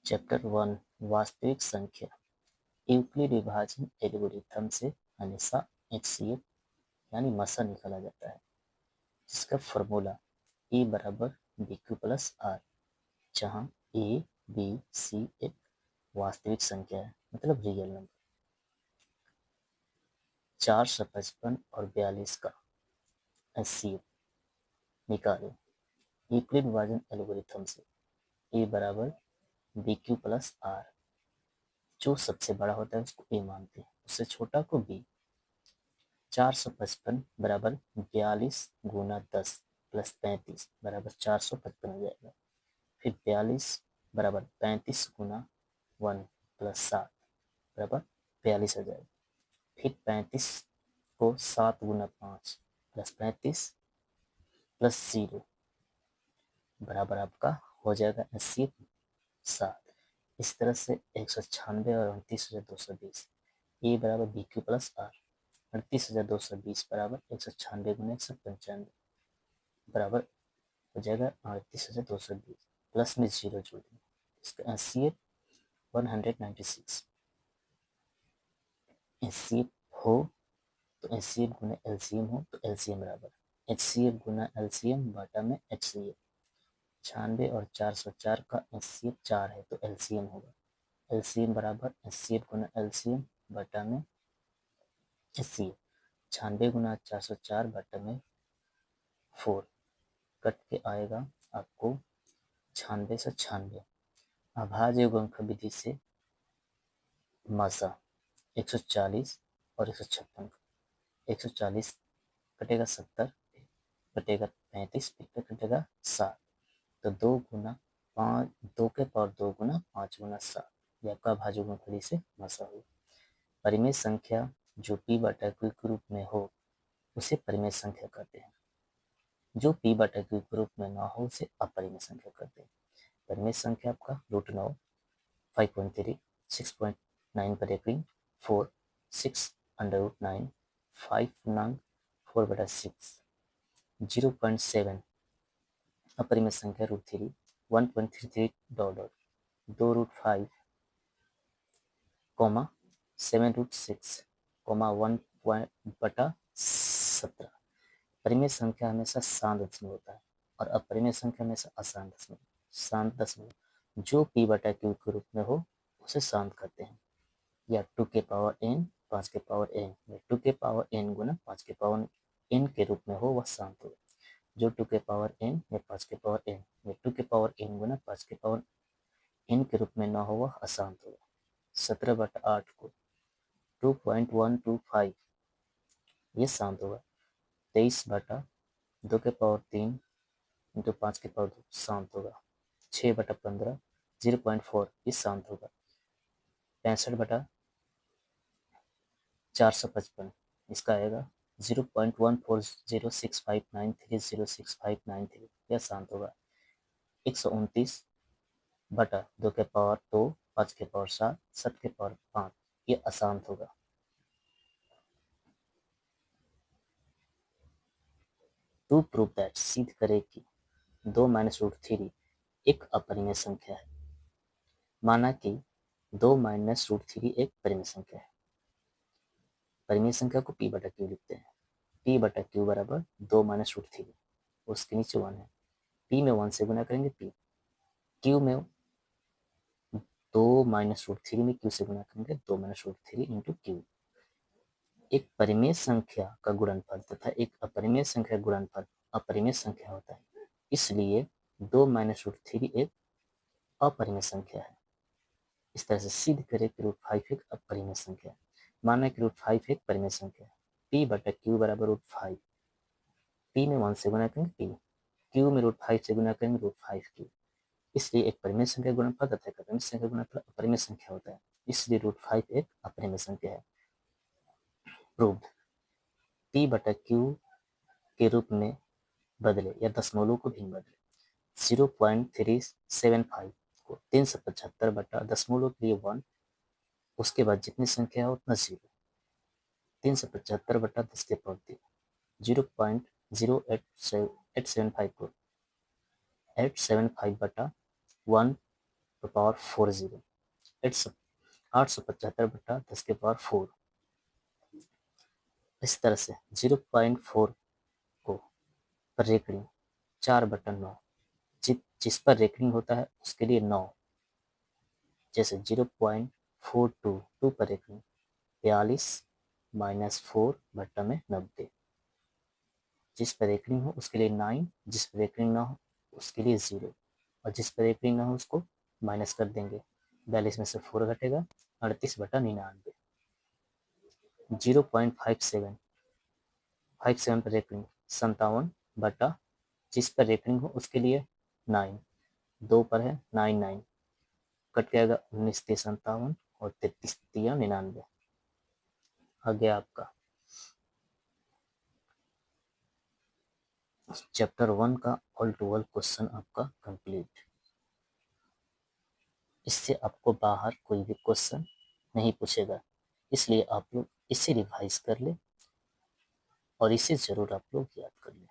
Chapter 1 वास्तविक संख्या। Euclid विभाजन एल्गोरिथम से हमेशा HCF यानी मसा निकाला जाता है, जिसका फॉर्मूला E बराबर BQ प्लस R, जहाँ A, B, C एक वास्तविक संख्या है, मतलब रियल नंबर। 455 और 42 का HCF निकालें यूक्लिड विभाजन एल्गोरिथम से। A बराबर BQ प्लस R, जो सबसे बड़ा होता है उसको A मानते हैं, उससे छोटा को B। 455 बराबर 42 गुना 10 प्लस 35 बराबर 455 हो जाएगा। फिर 42 बराबर 35 गुना 1 प्लस 7 बराबर 42 हो जाएगा। फिर 35 को 7 गुना 5 प्लस 35 प्लस 0 बराबर आपका हो जाएगा 7। इस तरह से 196 और 29,220 ए बराबर BQ प्लस R। 38,220 बराबर 196 गुना 195 बराबर हो जाएगा 38,220, प्लस में 0 जोड़ दें, इसका HCF 196। HCF हो तो HCF गुना LCM हो तो LCM बराबर HCF गुना LCM बटा में HCF। 96 और 404 का HCF 4 है तो LCM होगा। LCM बराबर HCF गुना LCM बटा में HCF। 96 गुना 404 बटा में 4 कट के आएगा आपको 96 से 96। अभाज्य गुणनखंड विधि से मसा 140 और 156 140 कटेगा 70, कटेगा 35, फिर कटेगा 7, तो 2 गुना 5, 2 के पावर 2 गुना 5 गुना 7, ये आपका अभाज्य गुणनखंड विधि से मसा होगा। परिमेय संख्या जो P बटा Q के रूप में हो उसे परिमेय संख्या कहते हैं, जो P बटा Q के रूप में ना हो उसे अपरिमेय संख्या कहते हैं। परिमेय संख्या आपका √9, 5.3, 6.9 पर एकरिंग, 4, 6 √9, 5 पूर्णांक 4 बटा 6, 0.7 अपरिमेय संख्या √3, 1.33 डॉट 2 √5, 7 √6, 1 बटा 17। परिमेय संख्या हमेशा शांत दशमलव होता है और अपरिमेय संख्या हमेशा अशांत दशमलव। शांत दशमलव जो P बटा Q के रूप में हो उसे शांत करते हैं, या 2 के पावर n 5 के पावर n या 2 के पावर n गुना 5 के पावर n के रूप में हो वह शांत होगा। जो 2 के पावर n या 5 के पावर n या 2 के पावर n गुना 5 के पावर n के रूप में न हो वह अशांत होगा। 17/8 को 2.125 ये शांत होगा। 23/2 के पावर 3 इंटू 5 के पावर 2 शांत होगा। 6/15 0.4 ये शांत होगा। 65/455 इसका आएगा 0.1406593 यह शांत होगा। 129/2 के पावर 2 5 के पावर 7 7 के पावर 5 ये अशांत होगा। टू प्रूव दैट सिद्ध करे कि 2 माइनस √3 एक अपरिमेय संख्या है। माना कि 2 माइनस √3 एक परिमेय संख्या है। परिमेय संख्या को P बटा Q लिखते हैं। P बटा Q बराबर 2 माइनस √3, उसके नीचे 1 है। P में 1 से गुना करेंगे P, Q में 2 माइनस √3 में Q से गुना करेंगे 2 माइनस √3 इंटू Q। एक परिमेय संख्या का गुणनफल तथा एक अपरिमेय संख्या गुणनफल अपरिमेय संख्या होता है, इसलिए 2 माइनस √3 एक अपरिमेय संख्या है। इस तरह से सिद्ध करें कि √5 एक अपरिमेय संख्या है। माना कि √5 एक परिमेय संख्या है। P बटा Q बराबर √5, P में 1 से गुना करेंगे P, Q में √5 से गुना करेंगे √5Q। इसलिए एक परिमेय संख्या गुणनफल तथा एक अपरिमेय संख्या गुणनफल अपरिमेय संख्या होता है, इसलिए √5 एक अपरिमेय संख्या है। प्रूव्ड। P बटा Q के रूप में बदले या दशमलव को भिन्न बदले। 0.375 को 375 बटा दशमलव के लिए 1, उसके बाद जितनी संख्या है उतना 0। 375 बटा 10 के पावर 3, 0.0875 को 875 बटा 1 तो पावर 4 जीरो, 875 बटा 10 के पावर 4। इस तरह से 0.4 को पर रेकड़िंग 4/9, जिस पर रेकड़िंग होता है उसके लिए 9, जैसे 0.422 पर रेकड़िंग 42 माइनस 4/90, जिस पर रेकड़िंग हो उसके लिए 9, जिस पर रेकड़िंग ना हो उसके लिए 0, और जिस पर रेकड़िंग ना हो उसको माइनस कर देंगे। 42 में से 4 घटेगा, 38/99। 0.57 पर रेकड़िंग 57 बटा, जिस पर रेकड़िंग हो उसके लिए 9, 2 पर है 99, कट जाएगा 19 3 57 और 33 3 99। आ गया आपका चैप्टर 1 का ऑल टू ऑल क्वेश्चन आपका कंप्लीट। इससे आपको बाहर कोई भी क्वेश्चन नहीं पूछेगा, इसलिए आप लोग इसे रिवाइज कर ले और इसे ज़रूर आप लोग याद कर लें।